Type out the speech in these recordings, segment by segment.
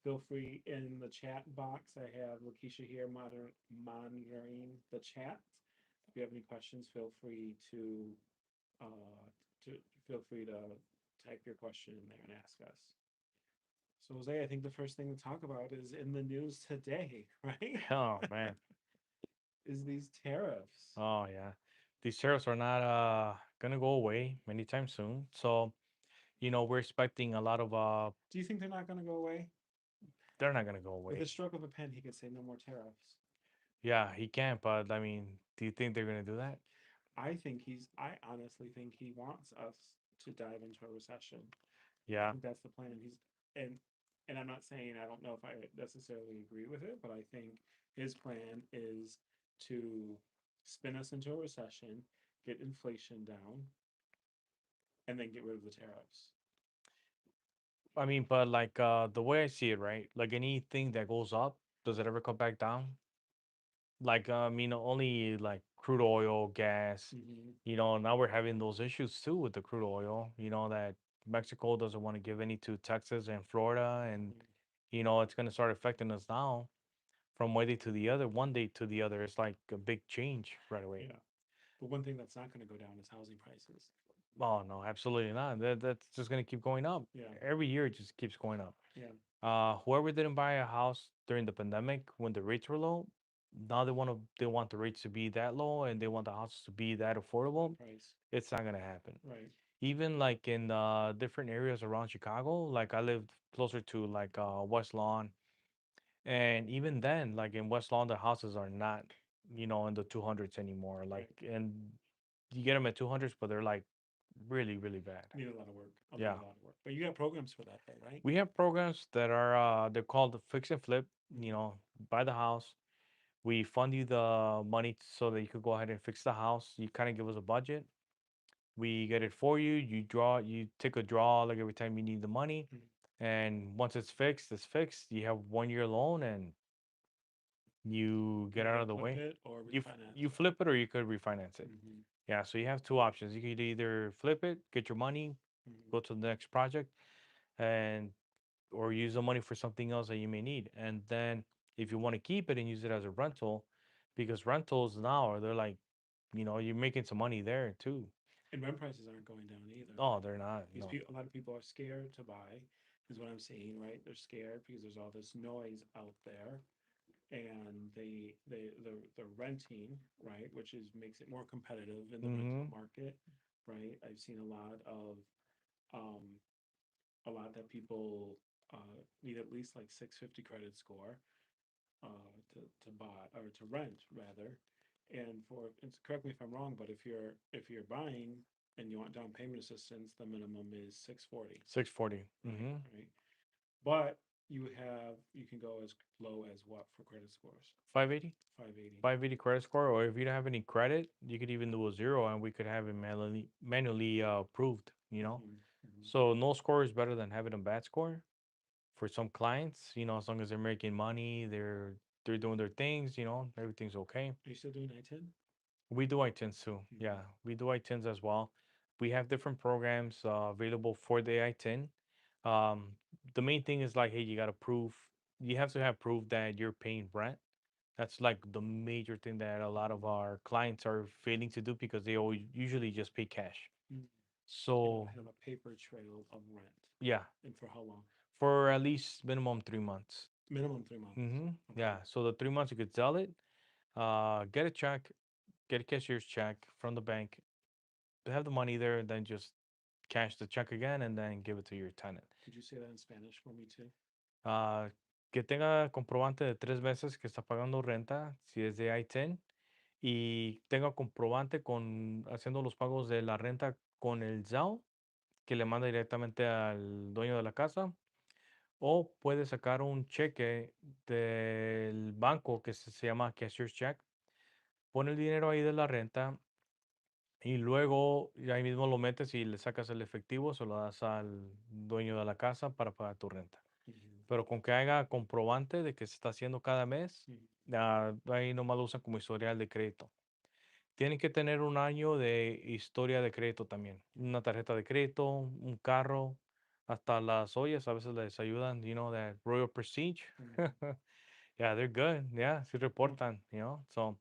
Feel free in the chat box. I have Lakeisha here monitoring the chat. If you have any questions, uh, to feel free to type your question in there and ask us. So Jose, I think the first thing to talk about is in the news today, right? Oh man. Is these tariffs. Oh yeah. These tariffs are not gonna go away anytime soon. So, we're expecting a lot of Do you think they're not going to go away? they're not gonna go With a away. stroke of a pen, he could say no more tariffs. Yeah, he can't, but I mean, do you think they're gonna do that? I honestly think he wants us to dive into a recession. I Yeah. think that's the plan. And and I'm not saying I don't know if I necessarily agree with it, but I think his plan is to spin us into a recession, get inflation down, and then get rid of the tariffs. I mean, but like the way I see it, right? Like anything that goes up, does it ever come back down? Like only like crude oil, gas. Mm-hmm. Now we're having those issues too with the crude oil. That Mexico doesn't want to give any to Texas and Florida, and it's going to start affecting us now from one day to the other. One day to the other, it's like a big change right away. Yeah. But one thing that's not going to go down is housing prices. Oh no, absolutely not. That's just going to keep going up. Yeah. Every year it just keeps going up. Yeah. Whoever didn't buy a house during the pandemic when the rates were low, now they want the rates to be that low and they want the houses to be that That affordable. price. It's not gonna happen. Right. Even like in different areas around Chicago, like I lived closer to like West Lawn, and even then, like in West Lawn, the houses are not, in the 200s anymore. Like, Right. and you get them at 200s, but they're like really, really bad. Need a lot of work. Need Yeah. a lot of work. But you got programs for that, though, right? We have programs that are they're called the fix and flip. Mm-hmm. Buy the house. We fund you the money so that you could go ahead and fix the house. You kind of give us a budget. We get it for you. You take a draw like every time you need the money. Mm-hmm. And once it's fixed, it's fixed. You have 1 year loan and you You get out either of the flip way. it or You refinance it. flip it or you could refinance it. Mm-hmm. Yeah, so you have two options. You could either flip it, get your money, Mm-hmm. go to the next project, and or use the money for something else that you may need. And then if you want to keep it and use it as a rental, because rentals now they're like, you're making some money there too. And rent prices aren't going down either. Oh, they're not. These No. a lot of people are scared to buy, is what I'm seeing, right? They're scared because there's all this noise out there, and they're renting, right, which is makes it more competitive in the rental Mm-hmm. market, right? I've seen um, a lot that people need at least like 650 credit score to buy or to rent rather. And correct me if I'm wrong, but if you're buying and you want down payment assistance, the minimum is 640, 640. right? Mm-hmm. Right. But you can go as low as what for credit scores? 580. 580. 580 credit score, or if you don't have any credit, you could even do a zero, and we could have it manually approved. Mm-hmm. Mm-hmm. So no score is better than having a bad score for some clients. As long as they're making money, they're doing their things. Everything's okay. Are you still doing I-10? We do I-10s too. Yeah, Mm-hmm. we do I-10s as well. We have different programs available for the I-10. Um, the main thing is like, hey, you have to have proof that you're paying rent. That's like the major thing that a lot of Mm-hmm. our clients are failing to do because they always usually just pay cash. Mm-hmm. And So have a paper trail of rent. yeah, And for how long? for at least minimum 3 months. Minimum 3 months. Yeah, Okay. so the 3 months you could sell it, get a check, get a cashier's check from the bank, have the money there, and then just cash the check again and then give it to your tenant. Could you say that in Spanish for me too? Ah, que tenga comprobante de 3 meses que está pagando renta, si es de I-10, y tenga comprobante haciendo los pagos de la renta con el ZAO, que le manda directamente al dueño de la casa, o puede sacar un cheque del banco que se llama cashier's check, pone el dinero ahí de la renta y luego ahí mismo lo metes y le sacas el efectivo, se lo das al dueño de la casa para pagar tu renta. Mm-hmm. Pero con que haga comprobante de que se está haciendo cada mes, Mm-hmm. ahí nomás lo usan como historial de crédito. Tienen que tener un año de historia de crédito también. Una tarjeta de crédito, un carro, Hasta las ollas a veces les ayudan, that Royal Prestige. Mm, Yeah, they're good. Yeah, sí mm, reportan, So,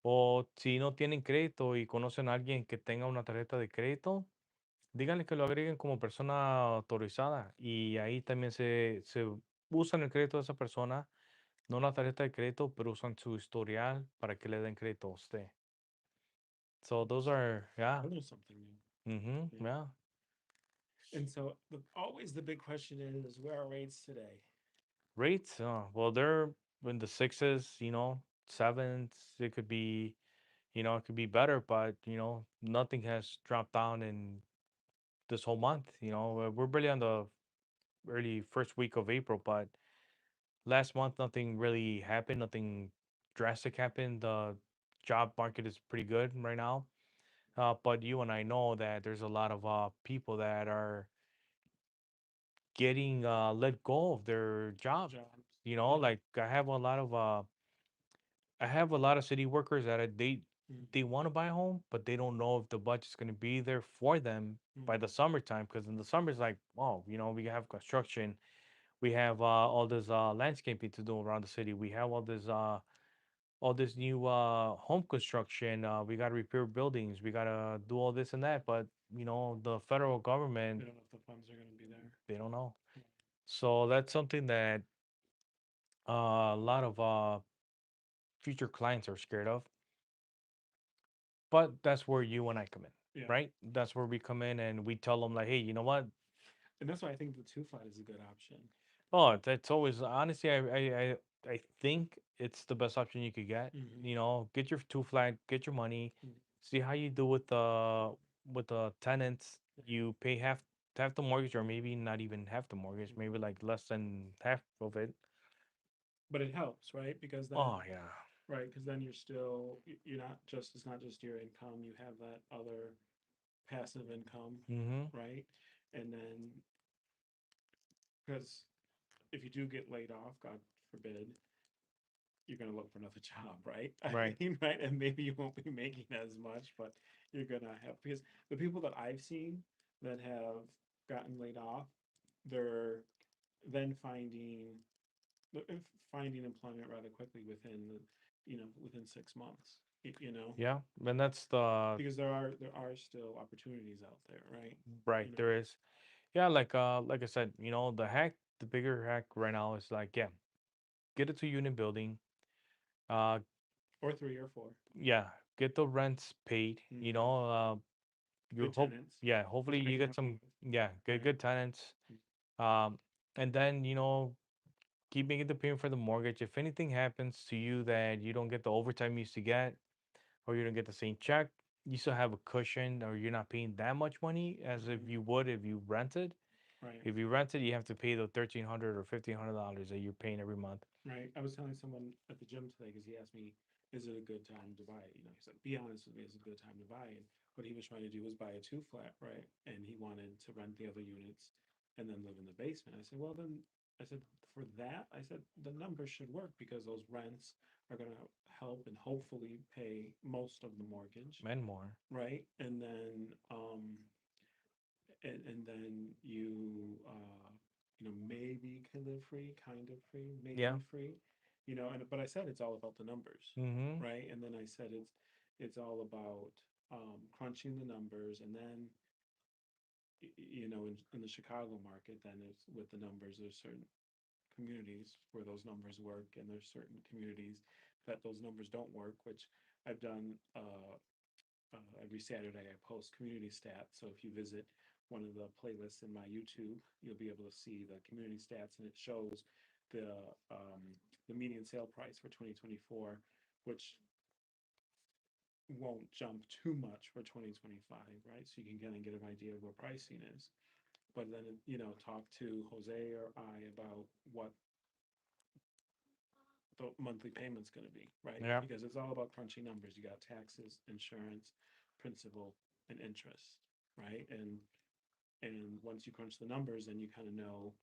o si no tienen crédito y conocen a alguien que tenga una tarjeta de crédito, díganle que lo agreguen como persona autorizada y ahí también se usan el crédito de esa persona, no la tarjeta de crédito, pero usan su historial para que le den crédito a usted. So those interesting. are, yeah, I learned something new. Yeah. yeah. And so always the big question is where are rates today? Rates, well, they're in the sixes, sevens. It could be better, but nothing has dropped down in this whole month. We're barely on the early first week of April, but last month nothing really happened. Nothing drastic happened. The job market is pretty good right now. But you and I know that there's a lot of people that are getting let go of their jobs. Jobs. Yeah. Like I have a lot of city workers that Mm, they want to buy a home, but they don't know if the budget's going to be there for them by mm, the summertime. Because in the summer, it's like, oh, we have construction, we have all this landscaping to do around the city, we have all this new home construction. We got to repair buildings, we got to do all this and that. But the federal they government, don't know if the funds are going to be there. they don't know. Mm, So that's something that a lot of future clients are scared of. But that's where you and I come in, yeah. right? That's where we come in and we tell them like, hey, you know what? And that's why I think the two flat is a good option. Oh, that's always honestly, I think it's the best option you could get. Hmm. Get your two flat, get your money, Mm, see how you do with the tenants. right. You pay half the mortgage, or maybe not even half the mortgage, Mm. maybe like less than half of it. But it helps, right? Because then, Oh yeah. right? Because then you're still, you're not just, it's not just your income. You have that other passive income, Mm-hmm. right? And then, because if you do get laid off, God forbid, you're going to look for another job, right? I Right. mean, right? And maybe you won't be making as much, but you're going to have, because the people that I've seen that have gotten laid off, they're then finding employment rather quickly within within 6 months, Yeah. And that's the because there are still opportunities out there, right? right. You know, There is. Yeah, like I said, the bigger hack right now is like, yeah, get it to unit building. Uh, or 3 or 4. yeah, get the rents paid. Hmm. You Good hope, tenants, yeah, which hopefully I you can get help you some, with, yeah, right? good tenants. Um, and then keep making the payment for the mortgage. If anything happens to you that you don't get the overtime you used to get, or you don't get the same check, you still have a cushion, or you're not paying that much money as if Hmm. you would if you rented. Right. If you rented, you have to pay the $1,300 or $1,500 that you're paying every month. Right. I was telling someone at the gym today because he asked me, "Is it a good time to buy it?" He said, "Be honest with me, is it a good time to buy?" And what he was trying to do was buy a two flat, right? And he wanted to rent the other units and then live in the basement. I said, "Well, then," I said, "for that," I said, "the numbers should work because those rents are going to help and hopefully pay most of the mortgage, And more. right? And then maybe can live free, kind of free, Yeah. maybe free, and but I said it's all about the numbers, Mm-hmm. right? And then I said it's all about crunching the numbers, and then in the Chicago market, then it's with the numbers. There's certain communities where those numbers work, and there's certain communities that those numbers don't work, which I've done. Every Saturday, I post community stats. So if you visit one of the playlists in my YouTube, you'll be able to see the community stats, and it shows the the median sale price for 2024, which won't jump too much for 2025, right? So you can kind of get an idea of where pricing is. But then, talk to Jose or I about what the monthly payment's going to be, right? Yeah. Because it's all about crunching numbers. You got taxes, insurance, principal, and interest, right? And once you crunch the numbers, then you kind of know.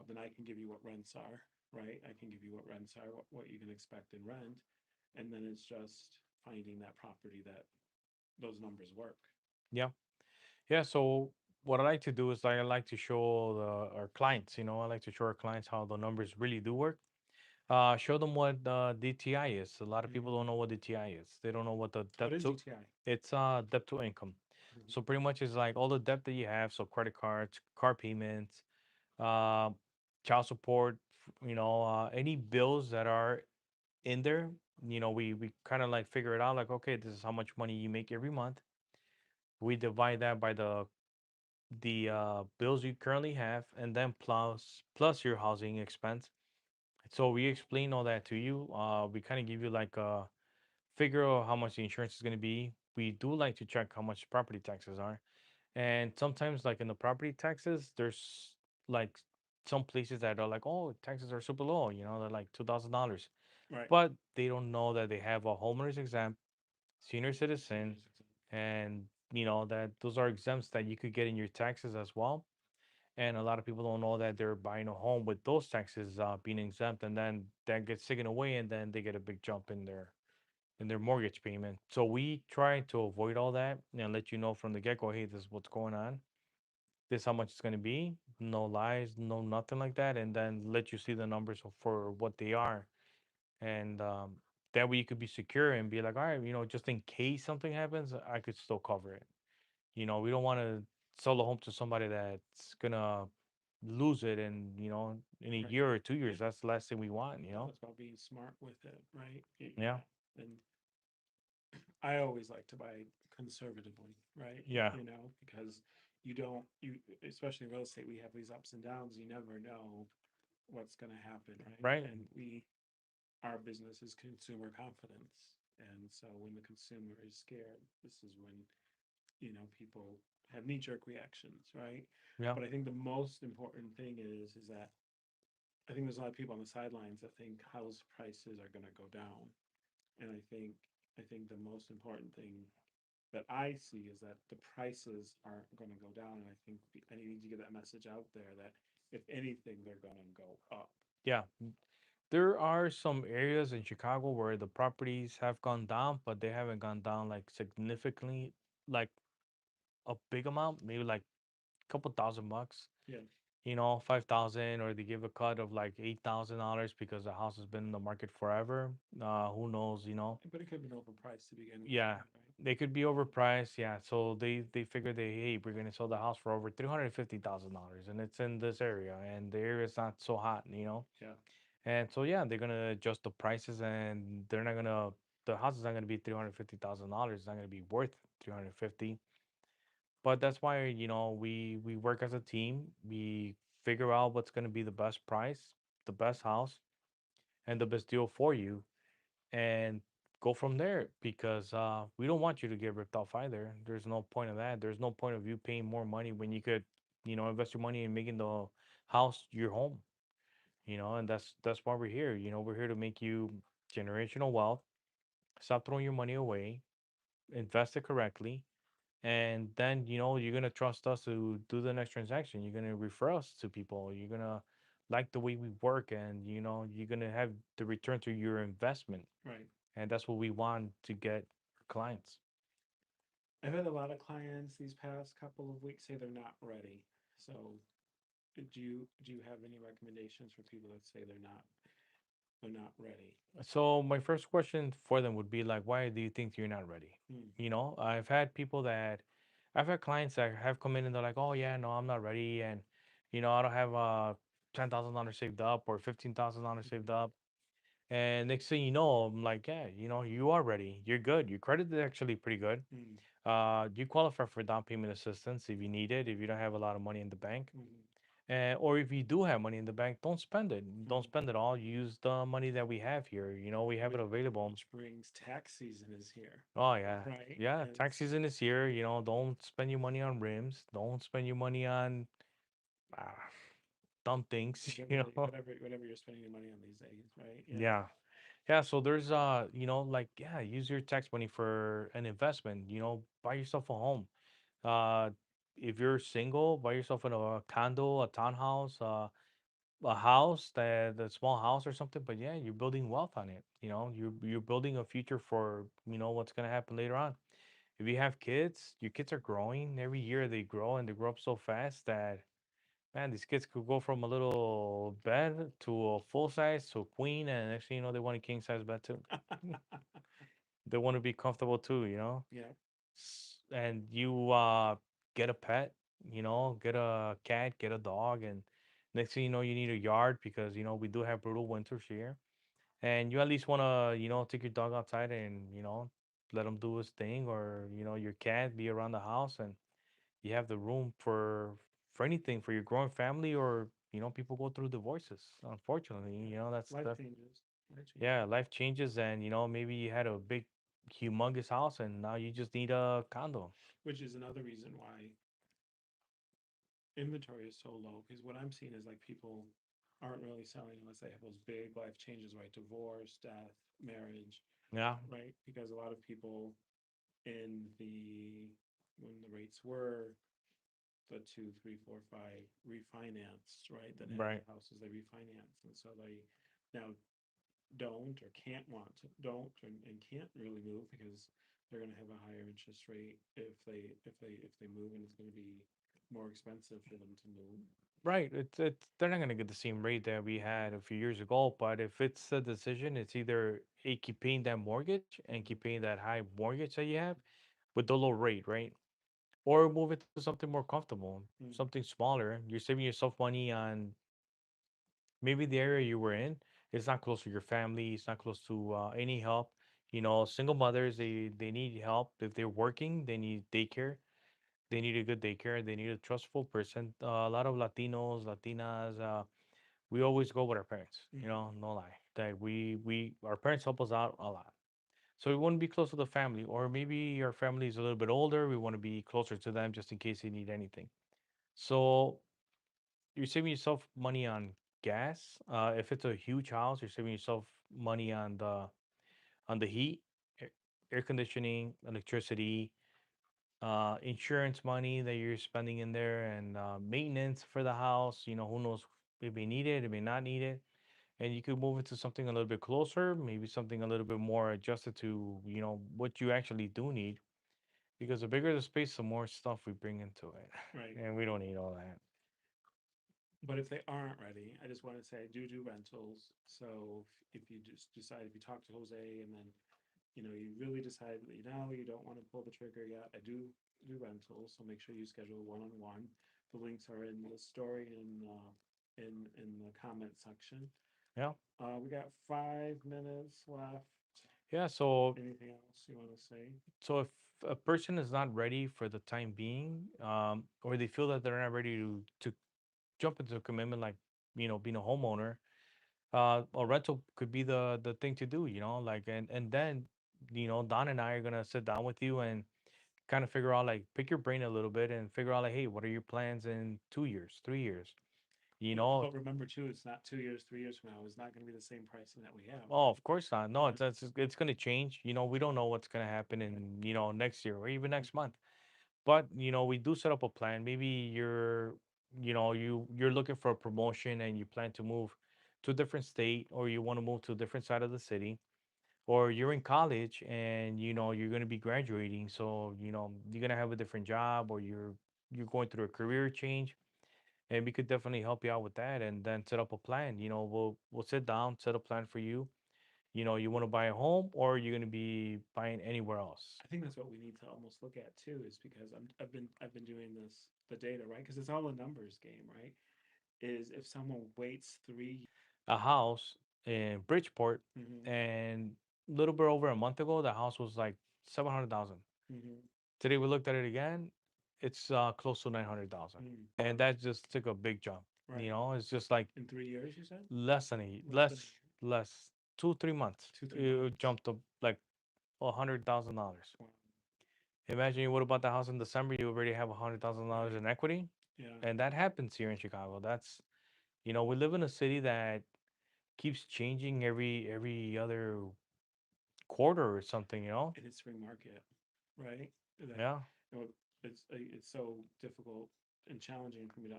Then I can give you what rents are, right? I can give you what rents are, what you can expect in rent, and then it's just finding that property that those numbers work. Yeah. Yeah. So what I like to do is I like to show our clients, I like to show our clients how the numbers really do work. Show them what DTI is. A lot of people Hmm. don't know what DTI is. They don't know what the What debt is to DTI? it's debt to income. Hmm. So pretty much it's like all the debt that you have, so credit cards, car payments, uh, child support, any bills that are in there. We kind of like figure it out like, okay, this is how much money you make every month. We divide that by the bills you currently have, and then plus your housing expense. So we explain all that to you. We kind of give you like a figure of how much the insurance is going to be. We do like to check how much property taxes are, and sometimes like in the property taxes, there's like some places that are like, oh, taxes are super low. They're like $2,000, Right. but they don't know that they have a homeowner's exempt, senior Senior citizen, citizen. and that those are exempts that you could get in your taxes as well. And a lot of people don't know that they're buying a home with those taxes being exempt, and then that gets taken away, and then they get a big jump in their mortgage payment. So we try to avoid all that and let you know from the get go, hey, this is what's going on. This is how much it's going to be. No lies, no nothing like that, and then let you see the numbers for what they are, and that way you could be secure and be like, all right, just in case something happens, I could still cover it. We don't want to sell a home to somebody that's gonna lose it in a Right. year or 2 years. Yeah. That's the last thing we want, No, it's about being smart with it, right? Yeah. And I always like to buy conservatively, right? Yeah. Because especially in real estate, we have these ups and downs. You never know what's going to happen, right? Right. And our business is consumer confidence. And so when the consumer is scared, this is when, people have knee jerk reactions, right? Yeah. But I think the most important thing is that I think there's a lot of people on the sidelines that think house prices are going to go down. And I think the most important thing that I see is that the prices aren't going to go down. And I think I need to get that message out there that if anything, they're going to go up. Yeah. There are some areas in Chicago where the properties have gone down, but they haven't gone down like significantly, like a big amount, maybe like a couple $1,000. Yeah, 5,000, or they give a cut of like $8,000 because the house has been in the market forever. Who knows? but it could have been overpriced to begin with, Yeah, too, they could be overpriced. Yeah, so they figure hey, we're gonna sell the house for over $350,000, and it's in this area, and the area is not so hot. right? Yeah, And so yeah, they're gonna adjust the prices, and they're not gonna the house is not gonna be $350,000. It's not gonna be worth 350. But that's why we work as a team. We figure out what's gonna be the best price, the best house, and the best deal for you, and go from there, because we don't want you to get ripped off either. There's no point of that. There's no point of you paying more money when you could invest your money in making the house your home. And that's why we're here. We're here to make you generational wealth. Stop throwing your money away, invest it correctly, and then you're gonna trust us to do the next transaction. You're gonna refer us to people. You're gonna like the way we work, and you're gonna have the return to your investment. right. And that's what we want to get clients. I've had a lot of clients these past couple of weeks say they're not ready. So, do you have any recommendations for people that say they're not ready? So my first question for them would be like, why do you think you're not ready? Hmm. I've had clients that have come in and they're like, oh yeah, no, I'm not ready, and I don't have $10,000 saved up or $15,000 saved Hmm. up. And next thing you know, I'm like, yeah, you are ready. You're good. Your credit is actually pretty good. Hmm. You qualify for down payment assistance if you need it, if you don't have a lot of money in the bank. Hmm. Or if you do have money in the bank, don't spend it. Don't Hmm. spend it all. Use the money that we have here. We have it Which available. which brings tax season is here, Oh yeah, right? yeah. And Tax season is here. Don't spend your money on rims. Don't spend your money on ah, dumb things. really whatever you're spending your money on these days, right? Yeah. Yeah. Yeah, so there's like, yeah, use your tax money for an investment. Buy yourself a home. Uh, if you're single, buy yourself a condo, a townhouse, a house, that small house or something. But yeah, you're building wealth on it. You're building a future for what's gonna happen later on. if you have kids, your kids are growing. Every year they grow and they grow up so fast that man, these kids could go from a little bed to a full size to a queen, and next thing you know, they want a king size bed too. They want to be comfortable too, you know. Yeah, And you get a pet, you know, get a cat, get a dog, and next thing you know, you need a yard because you know we do have brutal winters here, and you at least want to you know take your dog outside and you know let him do his thing, or you know your cat be around the house, and you have the room for anything for your growing family, or you know people go through divorces. Unfortunately, yeah. you know that's Life the changes. Life yeah, changes. life changes, and you know maybe you had a big humongous house and now you just need a condo. Which is another reason why inventory is so low. Because what I'm seeing is like people aren't really selling unless they have those big life changes, right? Divorce, death, marriage, Yeah, right? Because a lot of people in the when the rates were the two, three, four, five refinanced, right? That had right. the houses they refinanced, and so they now don't or can't want to don't and can't really move because they're going to have a higher interest rate if they move, and it's going to be more expensive for them to move. Right. It's they're not gonna get the same rate that we had a few years ago, but if it's a decision, it's either keep paying that mortgage and keep Mm-hmm. paying that high mortgage that you have with the low rate, right? Or move it to something more comfortable, Mm-hmm. something smaller. You're saving yourself money on maybe the area you were in. It's not close to your family. It's not close to any help. You know, single mothers they need help if they're working. They need daycare. They need a good daycare. They need a trustful person. A lot of Latinos, Latinas. We always go with our parents. You Mm-hmm. know, no lie. That we our parents help us out a lot. So we want to be close to the family, or maybe our family is a little bit older. We want to be closer to them just in case they need anything. So you're saving yourself money on gas. If it's a huge house, you're saving yourself money on the heat, air, air conditioning, electricity, insurance money that you're spending in there, and maintenance for the house. You know, who knows, it may need it, it may not need it, and you could move it to something a little bit closer, maybe something a little bit more adjusted to you know what you actually do need. Because the bigger the space, the more stuff we bring into it, Right. and we don't need all that. But if they aren't ready, I just want to say I do rentals. So if you just decide, if you talk to Jose and then you really decide that you don't want to pull the trigger yet, I do rentals. So make sure you schedule one on one. The links are in the story in the comment section. Yeah, We got 5 minutes left. yeah. So Anything else you want to say? so if a person is not ready for the time being, or they feel that they're not ready to jump into a commitment like you know being a homeowner, a rental could be the thing to do. You know, like and then you know Don and I are gonna sit down with you and kind of figure out like pick your brain a little bit and figure out like hey, what are your plans in 2 years, 3 years? You know, But remember too, it's not 2 years, 3 years from now. It's not going to be the same pricing that we have, oh, right? of course not. No, Yeah. it's gonna change. You know, we don't know what's gonna happen Right. in you know next year or even next month. But you know we do set up a plan. Maybe you're you know you're looking for a promotion and you plan to move to a different state, or you want to move to a different side of the city, or you're in college and you know you're going to be graduating, so you know you're going to have a different job, or you're going through a career change, and we could definitely help you out with that and then set up a plan. You know, we'll sit down, set a plan for you. You know, you want to buy a home or you're going to be buying anywhere else. I think that's what we need to almost look at too, is because I've been doing this the data, right? Because it's all a numbers game, right? Is if someone waits 3. A house in Bridgeport, Mm-hmm. and a little bit over a month ago, the house was like 700,000. Mm-hmm. Today we looked at it again, it's close to 900,000, Mm, and that just took a big jump. You right. know, it's just like In 3 years, you said? less than a Less than a year. less 2 3 months. Two, three It months. jumped up like $100,000. Wow. Imagine you would have bought the house in December, you already have $100,000 Right. in equity, Yeah. and that happens here in Chicago. That's you know we live in a city that keeps changing every other quarter or something. You know, And it's free market, right? That yeah. you know, it's so difficult and challenging for me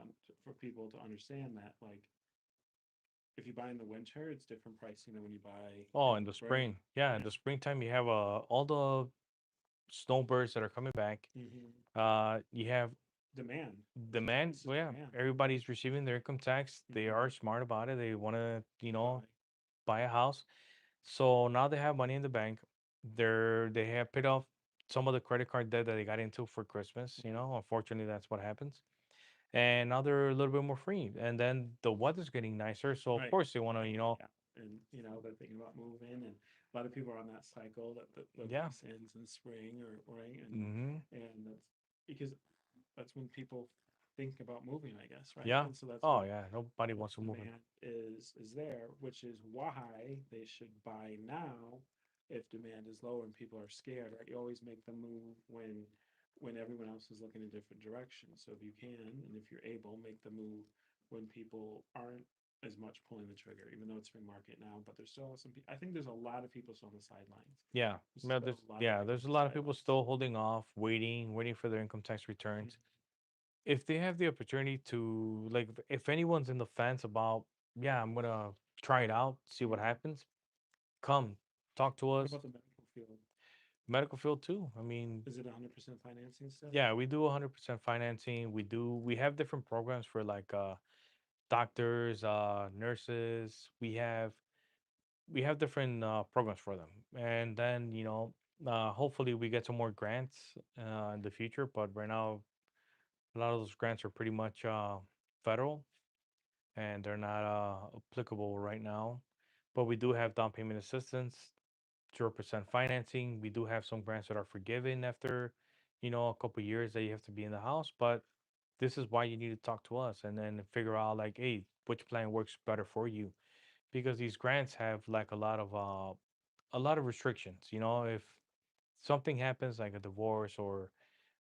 for people to understand that, like, if you buy in the winter, it's different pricing than when you buy Oh, in in the the spring. spring, yeah, in Yeah. the springtime you have all the snowbirds that are coming back. Hmm. You have Demand. There's demand. constant Well, yeah, demand. everybody's receiving their income tax. They Hmm. are smart about it. They want to, Buy. buy a house. So now they have money in the bank. They have paid off some of the credit card debt that they got into for Christmas. Right. Unfortunately, that's what happens. And now they're a little bit more free. And then the weather's getting nicer, so of Right. course they want to, Yeah. And they're thinking about moving, and a lot of people are on that cycle that the yeah. lease ends in spring, or right, Hmm. and that's because that's when people think about moving, I guess, right? Yeah. And so that's Oh when yeah. Nobody the wants to move in. demand is there, which is why they should buy now if demand is low and people are scared, right? You always make the move when everyone else is looking in different directions. So if you can, and if you're able, make the move when people aren't as much pulling the trigger, even though it's free market now. But there's still some. I think there's a lot of people still on the sidelines. Yeah. There's Well, still a lot of buyers there's on a the lot of people sidelines. still holding off, waiting for their income tax Mhm. returns. If they have the opportunity to, like, if anyone's in the fence about, yeah, I'm gonna try it out, see what Mhm. happens, come talk to What us. about the medical field? Medical field too. I mean, Is it 100% financing still? yeah, we do 100% financing. We have different programs for like doctors, nurses. We have different programs for them. And then, hopefully we get some more grants in the future, but right now a lot of those grants are pretty much federal, and they're not applicable right now. But we do have down payment assistance, 0% financing. We do have some grants that are forgiven after, a couple years that you have to be in the house. But this is why you need to talk to us and then figure out, like, hey, which plan works better for you, because these grants have like a lot of restrictions. If something happens like a divorce or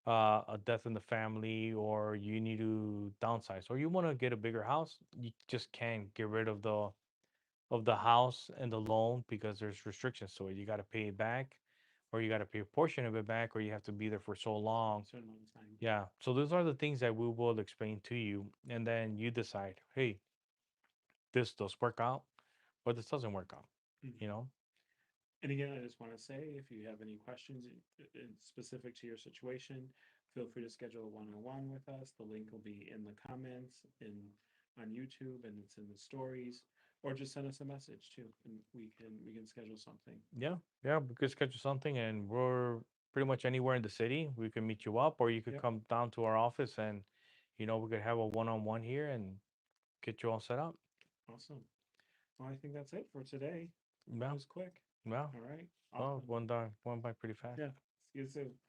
a death in the family, or you need to downsize, or you want to get a bigger house, you just can't get rid of the house and the loan because there's restrictions to it. You got to pay it back, or you got to pay a portion of it back, or you have to be there for so long. A certain amount of time. Yeah. So those are the things that we will explain to you, and then you decide, hey, this does work out, or this doesn't work out. You Mhm. know. And again, I just want to say, if you have any questions specific to your situation, feel free to schedule a one-on-one with us. The link will be in the comments on YouTube, and it's in the stories, or just send us a message too, and we can schedule something. Yeah. Yeah. We could schedule something, and we're pretty much anywhere in the city. We can meet you up, or you could Yep, come down to our office, and we could have a one-on-one here and get you all set up. awesome. Well, I think that's it for today. That Yeah. was quick. Yeah. All right, Well, awesome. one by pretty fast. Yeah, see you soon.